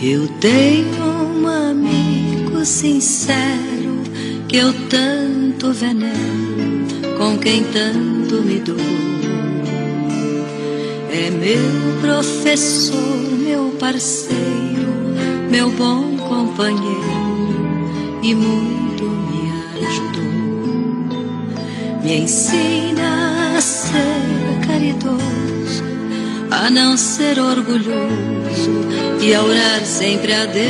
Eu tenho um amigo sincero que eu tanto venero, com quem tanto me dou. É meu professor, meu parceiro, meu bom companheiro e muito me ajudou. Me ensina a ser caridoso, a não ser orgulhoso e a orar sempre a Deus.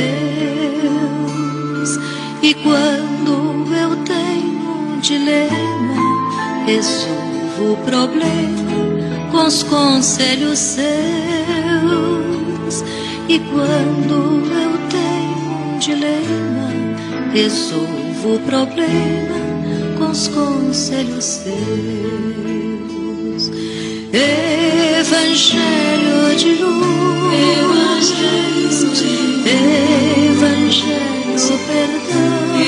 E quando eu tenho um dilema, resolvo o problema com os conselhos seus. E quando eu tenho um dilema, resolvo o problema com os conselhos seus. Evangelho de luz, Evangelho de perdão,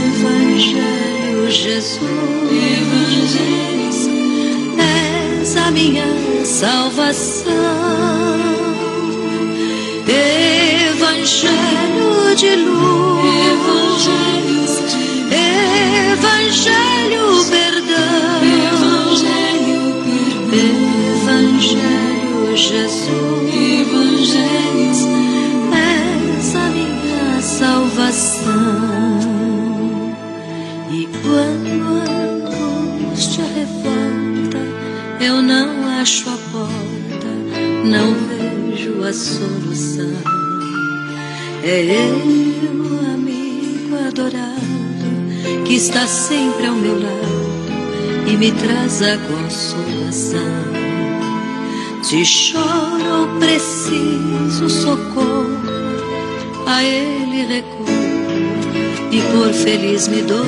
Evangelho Jesus, és a minha salvação. Evangelho de luz, Evangelho perdão, Evangelho Jesus, és a minha salvação. E quando a angústia revolta, eu não acho a porta, não vejo a solução. É Ele, o amigo adorado, que está sempre ao meu lado e me traz a consolação. Se choro ou preciso socorro, a Ele recorro e por feliz me dou.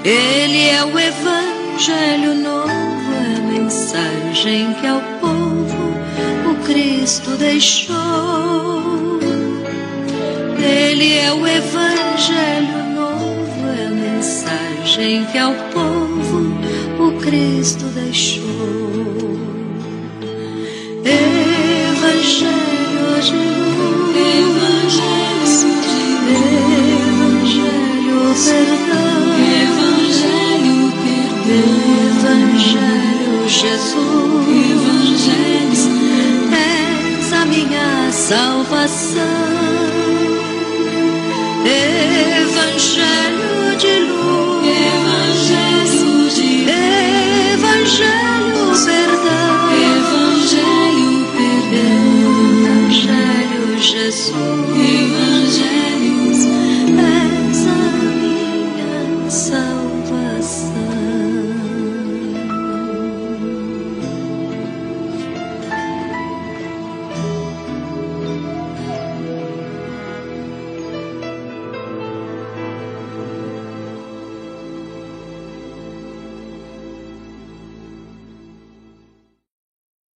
Ele é o Evangelho novo, é a mensagem que ao povo o Cristo deixou. Ele é o Evangelho novo, é a mensagem que ao povo o Cristo deixou. Evangelho de luz, Evangelho perdão, Evangelho Jesus, és a minha salvação. Evangelho de luz, Evangelho perdão, Evangelho Jesus, és a minha salvação.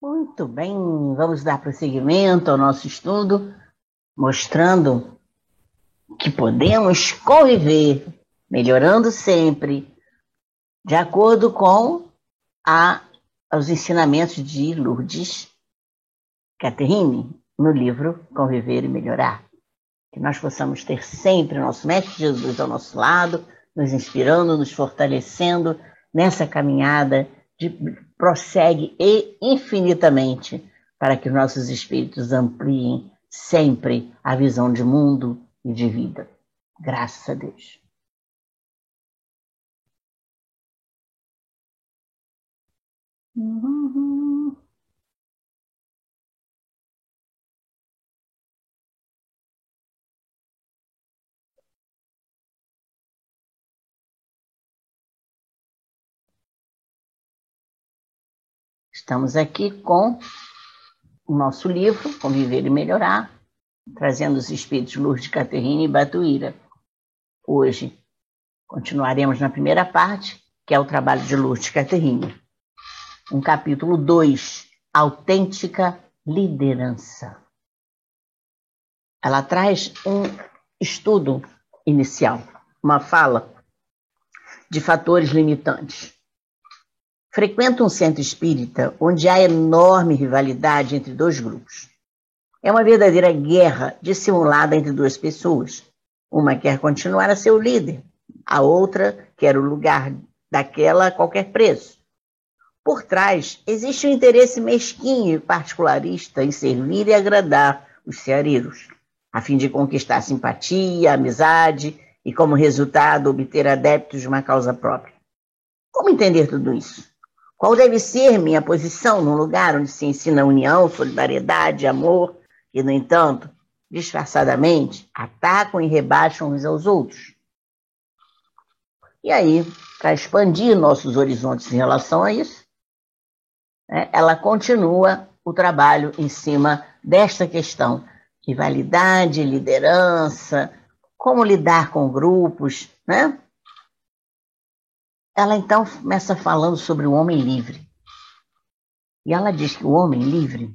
Muito bem, vamos dar prosseguimento ao nosso estudo, mostrando que podemos conviver, melhorando sempre, de acordo com os ensinamentos de Lourdes Catherine, no livro Conviver e Melhorar. Que nós possamos ter sempre o nosso Mestre Jesus ao nosso lado, nos inspirando, nos fortalecendo nessa caminhada de prossegue e infinitamente para que nossos espíritos ampliem sempre a visão de mundo e de vida. Graças a Deus. Estamos aqui com o nosso livro, Conviver e Melhorar, trazendo os espíritos Lourdes Catherine e Batuíra. Hoje continuaremos na primeira parte, que é o trabalho de Lourdes Catherine. Um capítulo 2, Autêntica Liderança. Ela traz um estudo inicial, uma fala de fatores limitantes. Frequento um centro espírita onde há enorme rivalidade entre dois grupos. É uma verdadeira guerra dissimulada entre duas pessoas. Uma quer continuar a ser o líder, a outra quer o lugar daquela a qualquer preço. Por trás, existe um interesse mesquinho e particularista em servir e agradar os ceareiros, a fim de conquistar simpatia, amizade e, como resultado, obter adeptos de uma causa própria. Como entender tudo isso? Qual deve ser minha posição num lugar onde se ensina união, solidariedade, amor e, no entanto, disfarçadamente, atacam e rebaixam uns aos outros? E aí, para expandir nossos horizontes em relação a isso, ela continua o trabalho em cima desta questão: rivalidade, liderança, como lidar com grupos, né? Ela então começa falando sobre o homem livre. E ela diz que o homem livre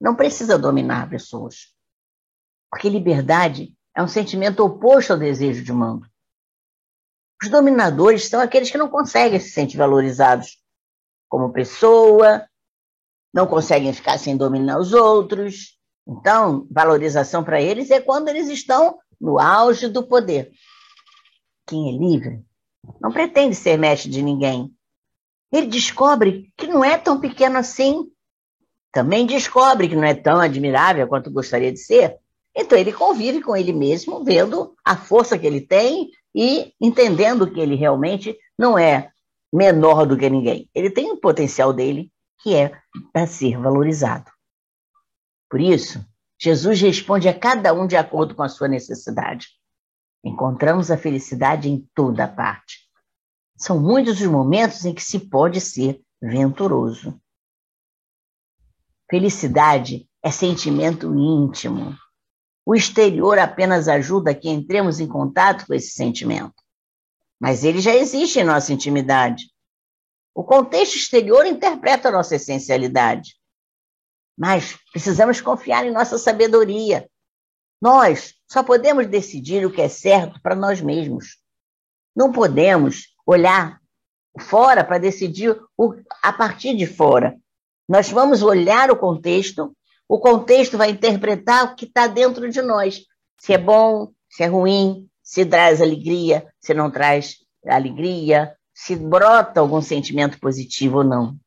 não precisa dominar pessoas, porque liberdade é um sentimento oposto ao desejo de mando. Os dominadores são aqueles que não conseguem se sentir valorizados como pessoa, não conseguem ficar sem dominar os outros. Então, valorização para eles é quando eles estão no auge do poder. Quem é livre não pretende ser mestre de ninguém. Ele descobre que não é tão pequeno assim. Também descobre que não é tão admirável quanto gostaria de ser. Então, ele convive com ele mesmo, vendo a força que ele tem e entendendo que ele realmente não é menor do que ninguém. Ele tem o potencial dele, que é para ser valorizado. Por isso, Jesus responde a cada um de acordo com a sua necessidade. Encontramos a felicidade em toda parte. São muitos os momentos em que se pode ser venturoso. Felicidade é sentimento íntimo. O exterior apenas ajuda que entremos em contato com esse sentimento. Mas ele já existe em nossa intimidade. O contexto exterior interpreta a nossa essencialidade. Mas precisamos confiar em nossa sabedoria. Nós só podemos decidir o que é certo para nós mesmos. Não podemos olhar fora para decidir a partir de fora. Nós vamos olhar o contexto vai interpretar o que está dentro de nós. Se é bom, se é ruim, se traz alegria, se não traz alegria, se brota algum sentimento positivo ou não.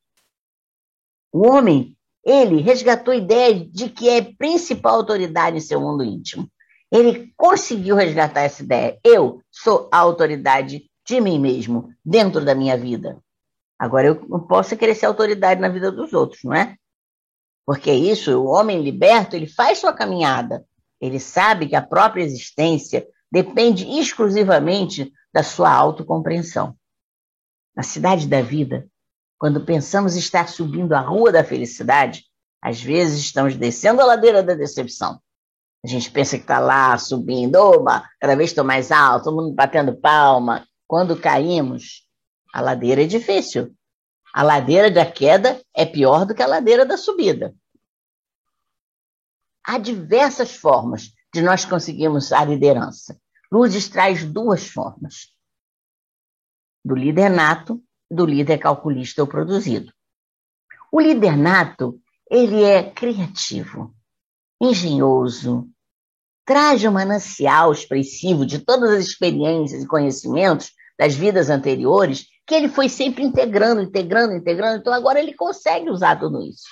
O homem, ele resgatou a ideia de que é a principal autoridade em seu mundo íntimo. Ele conseguiu resgatar essa ideia. Eu sou a autoridade de mim mesmo, dentro da minha vida. Agora, eu não posso querer ser autoridade na vida dos outros, não é? Porque isso, o homem liberto, ele faz sua caminhada. Ele sabe que a própria existência depende exclusivamente da sua autocompreensão. Na cidade da vida, quando pensamos estar subindo a rua da felicidade, às vezes estamos descendo a ladeira da decepção. A gente pensa que está lá subindo, oba, cada vez estou mais alto, todo mundo batendo palma. Quando caímos, a ladeira é difícil. A ladeira da queda é pior do que a ladeira da subida. Há diversas formas de nós conseguirmos a liderança. Lourdes traz duas formas: do líder nato e do líder calculista ou produzido. O líder nato, ele é criativo, engenhoso, traz um manancial expressivo de todas as experiências e conhecimentos das vidas anteriores, que ele foi sempre integrando, então agora ele consegue usar tudo isso.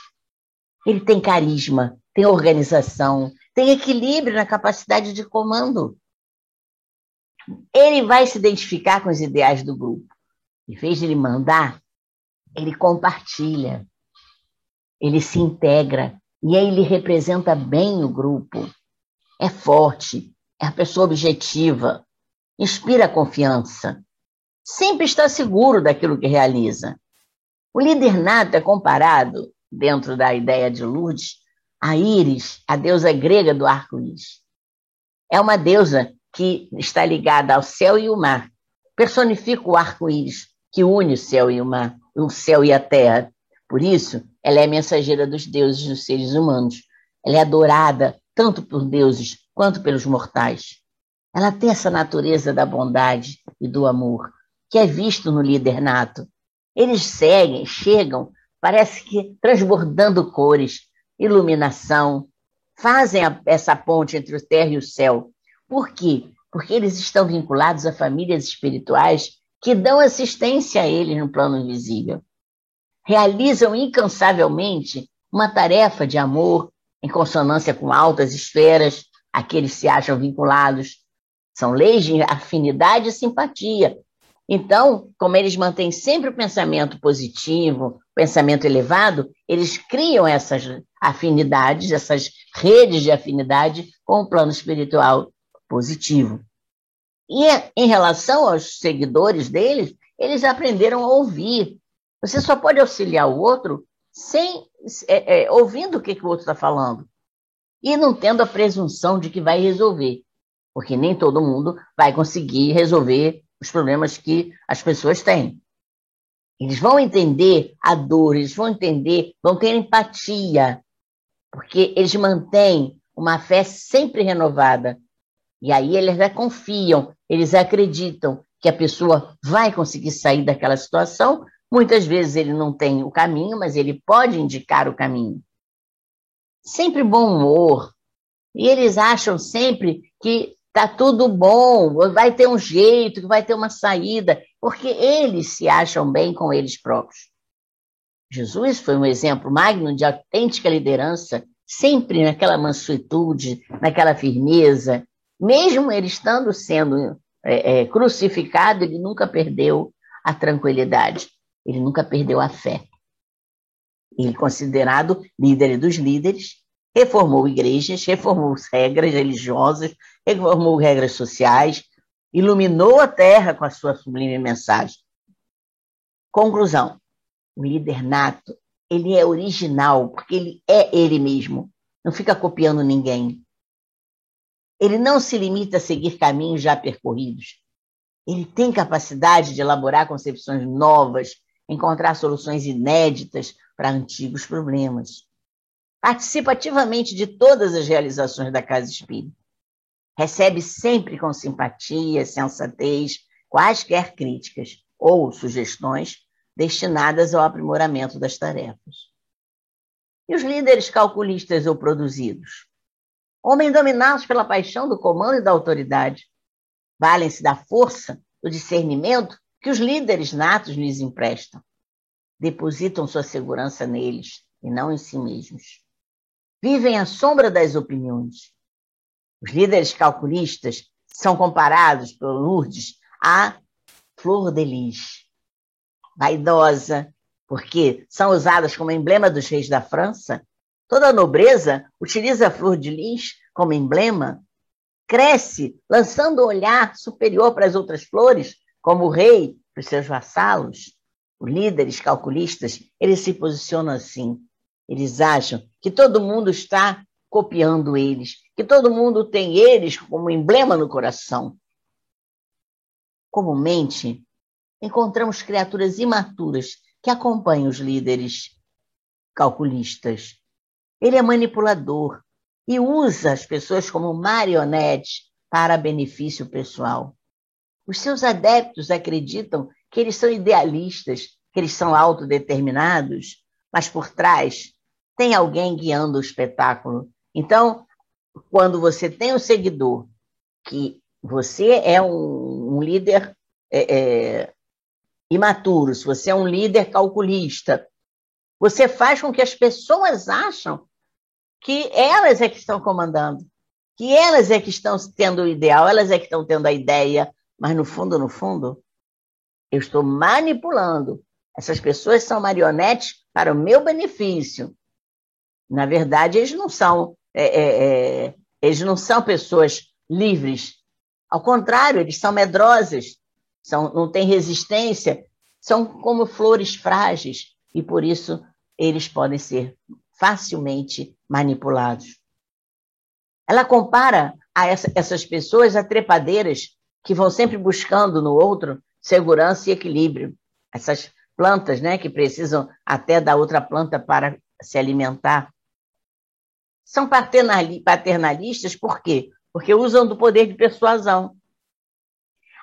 Ele tem carisma, tem organização, tem equilíbrio na capacidade de comando. Ele vai se identificar com os ideais do grupo. Em vez de ele mandar, ele compartilha, ele se integra, e aí ele representa bem o grupo. É forte, é a pessoa objetiva, inspira confiança, sempre está seguro daquilo que realiza. O líder nato é comparado, dentro da ideia de Lourdes, a Íris, a deusa grega do arco-íris. É uma deusa que está ligada ao céu e o mar. Personifica o arco-íris, que une o céu e o mar, o céu e a terra. Por isso, ela é mensageira dos deuses e dos seres humanos. Ela é adorada tanto por deuses quanto pelos mortais. Ela tem essa natureza da bondade e do amor, que é visto no líder nato. Eles chegam, parece que transbordando cores, iluminação, fazem essa ponte entre a terra e o céu. Por quê? Porque eles estão vinculados a famílias espirituais que dão assistência a eles no plano invisível. Realizam incansavelmente uma tarefa de amor em consonância com altas esferas, aqueles se acham vinculados. São leis de afinidade e simpatia. Então, como eles mantêm sempre o pensamento positivo, pensamento elevado, eles criam essas afinidades, essas redes de afinidade com o plano espiritual positivo. E em relação aos seguidores deles, eles aprenderam a ouvir. Você só pode auxiliar o outro ouvindo o que o outro está falando e não tendo a presunção de que vai resolver, porque nem todo mundo vai conseguir resolver os problemas que as pessoas têm. Eles vão entender a dor, eles vão entender, vão ter empatia, porque eles mantêm uma fé sempre renovada. E aí eles confiam, eles acreditam que a pessoa vai conseguir sair daquela situação. Muitas vezes ele não tem o caminho, mas ele pode indicar o caminho. Sempre bom humor. E eles acham sempre que está tudo bom, vai ter um jeito, vai ter uma saída, porque eles se acham bem com eles próprios. Jesus foi um exemplo magno de autêntica liderança, sempre naquela mansuetude, naquela firmeza. Mesmo ele estando sendo crucificado, ele nunca perdeu a tranquilidade, ele nunca perdeu a fé. Ele, considerado líder dos líderes, reformou igrejas, reformou regras religiosas, reformou regras sociais, iluminou a terra com a sua sublime mensagem. Conclusão: o líder nato, ele é original, porque ele é ele mesmo, não fica copiando ninguém. Ele não se limita a seguir caminhos já percorridos. Ele tem capacidade de elaborar concepções novas, encontrar soluções inéditas para antigos problemas. Participa ativamente de todas as realizações da Casa Espírita. Recebe sempre com simpatia, sensatez, quaisquer críticas ou sugestões destinadas ao aprimoramento das tarefas. E os líderes calculistas ou produzidos? Homens dominados pela paixão do comando e da autoridade, valem-se da força, do discernimento que os líderes natos lhes emprestam. Depositam sua segurança neles e não em si mesmos. Vivem à sombra das opiniões. Os líderes calculistas são comparados por Lourdes à flor de lis, vaidosa, porque são usadas como emblema dos reis da França. Toda a nobreza utiliza a flor de lis como emblema, cresce lançando um olhar superior para as outras flores, como o rei para os seus vassalos. Os líderes calculistas, eles se posicionam assim. Eles acham que todo mundo está copiando eles, que todo mundo tem eles como emblema no coração. Comumente, encontramos criaturas imaturas que acompanham os líderes calculistas. Ele é manipulador e usa as pessoas como marionetes para benefício pessoal. Os seus adeptos acreditam que eles são idealistas, que eles são autodeterminados, mas por trás tem alguém guiando o espetáculo. Então, quando você tem um seguidor, que você é um líder imaturo, se você é um líder calculista, você faz com que as pessoas acham que elas é que estão comandando, que elas é que estão tendo o ideal, elas é que estão tendo a ideia, mas no fundo, eu estou manipulando. Essas pessoas são marionetes para o meu benefício. Na verdade, eles não são pessoas livres. Ao contrário, eles são medrosas, não têm resistência, são como flores frágeis e, por isso, eles podem ser facilmente manipulados. Ela compara essas pessoas a trepadeiras que vão sempre buscando no outro segurança e equilíbrio. Essas plantas, né, que precisam até da outra planta para se alimentar. São paternalistas por quê? Porque usam do poder de persuasão.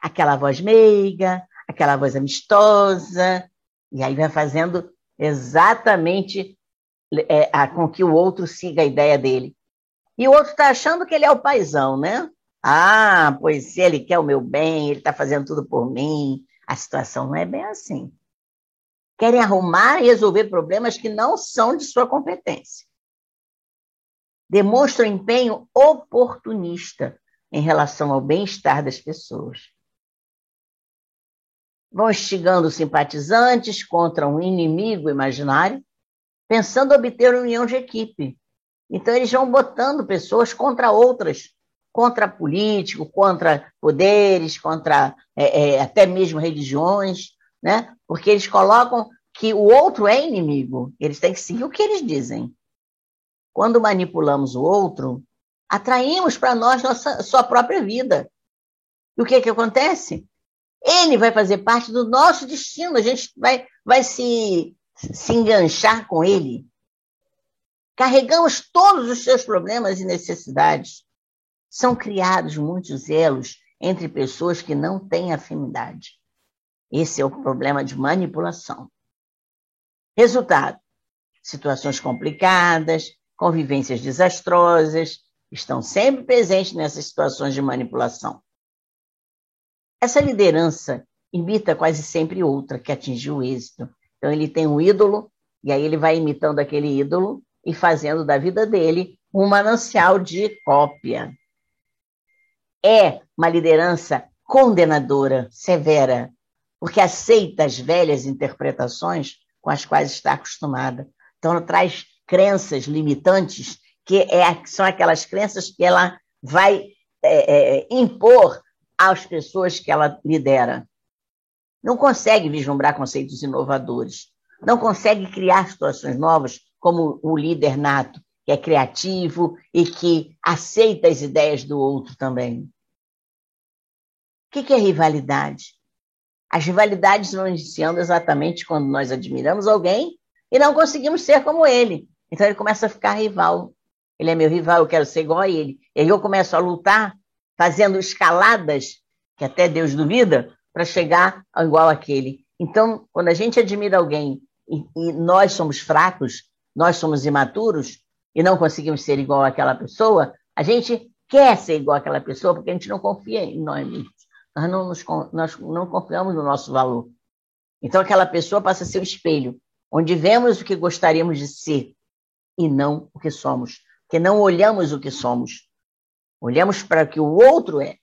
Aquela voz meiga, aquela voz amistosa, E aí vai fazendo exatamente com que o outro siga a ideia dele. E o outro está achando que ele é o paizão, né? Ah, pois se ele quer o meu bem, ele está fazendo tudo por mim. A situação não é bem assim. Querem arrumar e resolver problemas que não são de sua competência. Demonstram empenho oportunista em relação ao bem-estar das pessoas. Vão instigando simpatizantes contra um inimigo imaginário, pensando obter união de equipe. Então, eles vão botando pessoas contra outras, contra político, contra poderes, contra até mesmo religiões, né? Porque eles colocam que o outro é inimigo, eles têm que seguir o que eles dizem. Quando manipulamos o outro, atraímos para nós sua própria vida. E o que acontece? Ele vai fazer parte do nosso destino, a gente vai se enganchar com ele. Carregamos todos os seus problemas e necessidades. São criados muitos elos entre pessoas que não têm afinidade. Esse é o problema de manipulação. Resultado: situações complicadas, convivências desastrosas, estão sempre presentes nessas situações de manipulação. Essa liderança imita quase sempre outra que atingiu o êxito. Então, ele tem um ídolo, e aí ele vai imitando aquele ídolo e fazendo da vida dele um manancial de cópia. É uma liderança condenadora, severa, porque aceita as velhas interpretações com as quais está acostumada. Então, ela traz crenças limitantes, que são aquelas crenças que ela vai impor às pessoas que ela lidera. Não consegue vislumbrar conceitos inovadores, não consegue criar situações novas, como o líder nato, que é criativo e que aceita as ideias do outro também. O que é rivalidade? As rivalidades vão iniciando exatamente quando nós admiramos alguém e não conseguimos ser como ele. Então ele começa a ficar rival. Ele é meu rival, eu quero ser igual a ele. E aí eu começo a lutar, fazendo escaladas, que até Deus duvida, para chegar ao igual àquele. Então, quando a gente admira alguém e nós somos fracos, nós somos imaturos e não conseguimos ser igual àquela pessoa, a gente quer ser igual àquela pessoa porque a gente não confia em nós mesmos. Nós não confiamos no nosso valor. Então, aquela pessoa passa a ser um espelho, onde vemos o que gostaríamos de ser e não o que somos. Porque não olhamos o que somos. Olhamos para o que o outro é.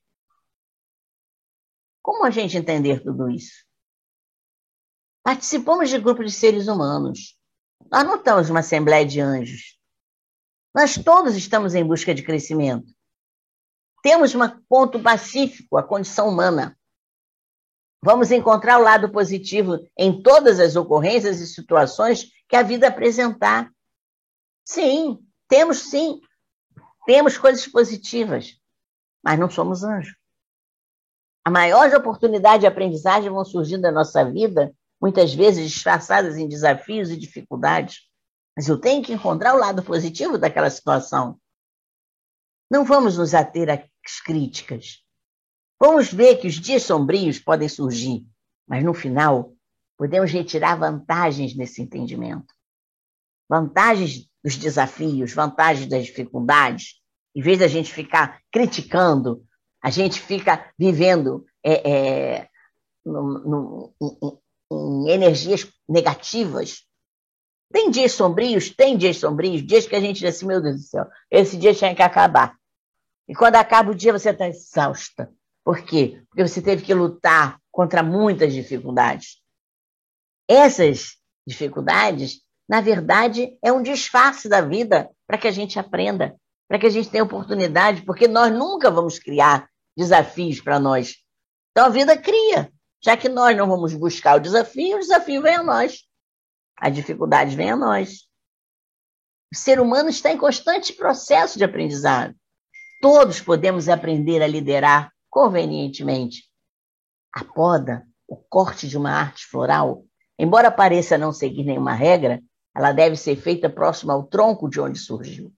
Como a gente entender tudo isso? Participamos de grupos de seres humanos. Nós não estamos numa assembleia de anjos. Nós todos estamos em busca de crescimento. Temos um ponto pacífico, a condição humana. Vamos encontrar o lado positivo em todas as ocorrências e situações que a vida apresentar. Sim. Temos coisas positivas, mas não somos anjos. A maior oportunidade de aprendizagem vão surgindo na nossa vida, muitas vezes disfarçadas em desafios e dificuldades. Mas eu tenho que encontrar o lado positivo daquela situação. Não vamos nos ater às críticas. Vamos ver que os dias sombrios podem surgir, mas no final podemos retirar vantagens nesse entendimento. Vantagens dos desafios, vantagens das dificuldades. Em vez da gente ficar criticando, a gente fica vivendo em energias negativas. Tem dias sombrios, dias que a gente diz assim, meu Deus do céu, esse dia tinha que acabar. E quando acaba o dia, você está exausta. Por quê? Porque você teve que lutar contra muitas dificuldades. Essas dificuldades, na verdade, é um disfarce da vida para que a gente aprenda, para que a gente tenha oportunidade, porque nós nunca vamos criar desafios para nós. Então a vida cria. Já que nós não vamos buscar o desafio vem a nós. A dificuldade vem a nós. O ser humano está em constante processo de aprendizado. Todos podemos aprender a liderar convenientemente. A poda, o corte de uma arte floral, embora pareça não seguir nenhuma regra, ela deve ser feita próxima ao tronco de onde surgiu.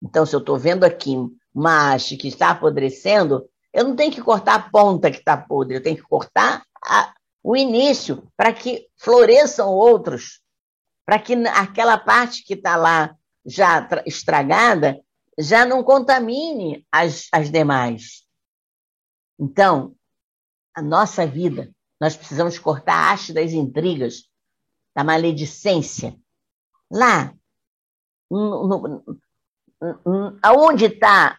Então, se eu estou vendo aqui uma haste que está apodrecendo, eu não tenho que cortar a ponta que está podre, eu tenho que cortar o início para que floresçam outros, para que aquela parte que está lá já estragada já não contamine as demais. Então, a nossa vida, nós precisamos cortar a haste das intrigas, da maledicência. Lá, aonde está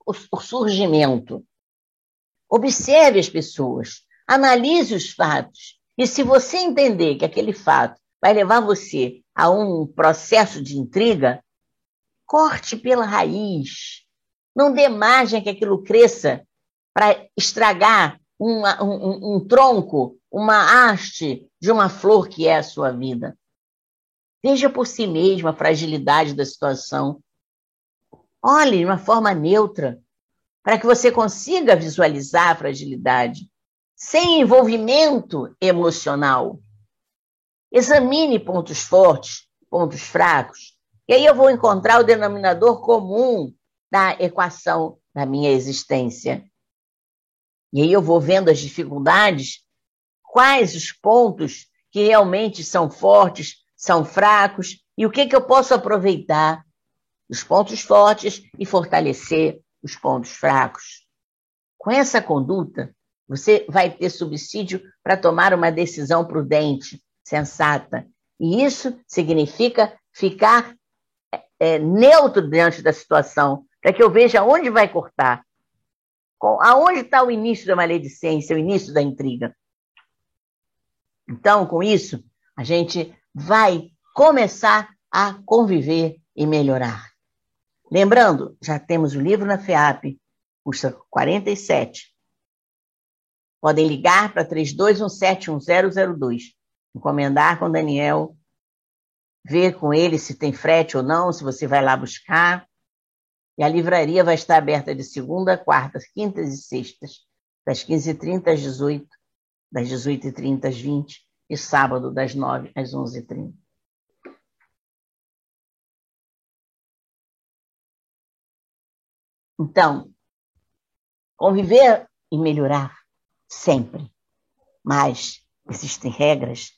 o surgimento? Observe as pessoas, analise os fatos. E se você entender que aquele fato vai levar você a um processo de intriga, corte pela raiz. Não dê margem que aquilo cresça para estragar um tronco, uma haste de uma flor que é a sua vida. Veja por si mesmo a fragilidade da situação. Olhe de uma forma neutra, para que você consiga visualizar a fragilidade, sem envolvimento emocional. Examine pontos fortes, pontos fracos, e aí eu vou encontrar o denominador comum da equação da minha existência. E aí eu vou vendo as dificuldades, quais os pontos que realmente são fortes, são fracos, e o que eu posso aproveitar dos pontos fortes e fortalecer os pontos fracos. Com essa conduta, você vai ter subsídio para tomar uma decisão prudente, sensata. E isso significa ficar neutro diante da situação, para que eu veja onde vai cortar. Aonde está o início da maledicência, o início da intriga. Então, com isso, a gente vai começar a conviver e melhorar. Lembrando, já temos o livro na FEAP, custa 47. Podem ligar para 32171002, encomendar com o Daniel, ver com ele se tem frete ou não, se você vai lá buscar. E a livraria vai estar aberta de segunda, quartas, quintas e sextas, das 15h30 às 18h, das 18h30 às 20h, e sábado, das 9h às 11h30. Então, conviver e melhorar sempre. Mas existem regras,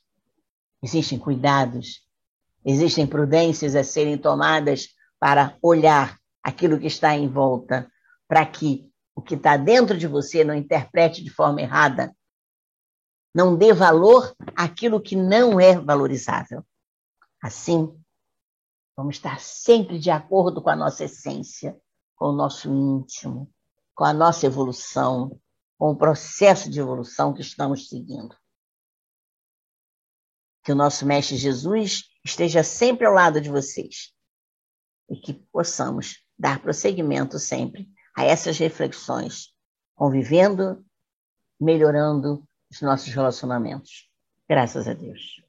existem cuidados, existem prudências a serem tomadas para olhar aquilo que está em volta, para que o que está dentro de você não interprete de forma errada, não dê valor àquilo que não é valorizável. Assim, vamos estar sempre de acordo com a nossa essência, com o nosso íntimo, com a nossa evolução, com o processo de evolução que estamos seguindo. Que o nosso Mestre Jesus esteja sempre ao lado de vocês e que possamos dar prosseguimento sempre a essas reflexões, convivendo, melhorando os nossos relacionamentos. Graças a Deus.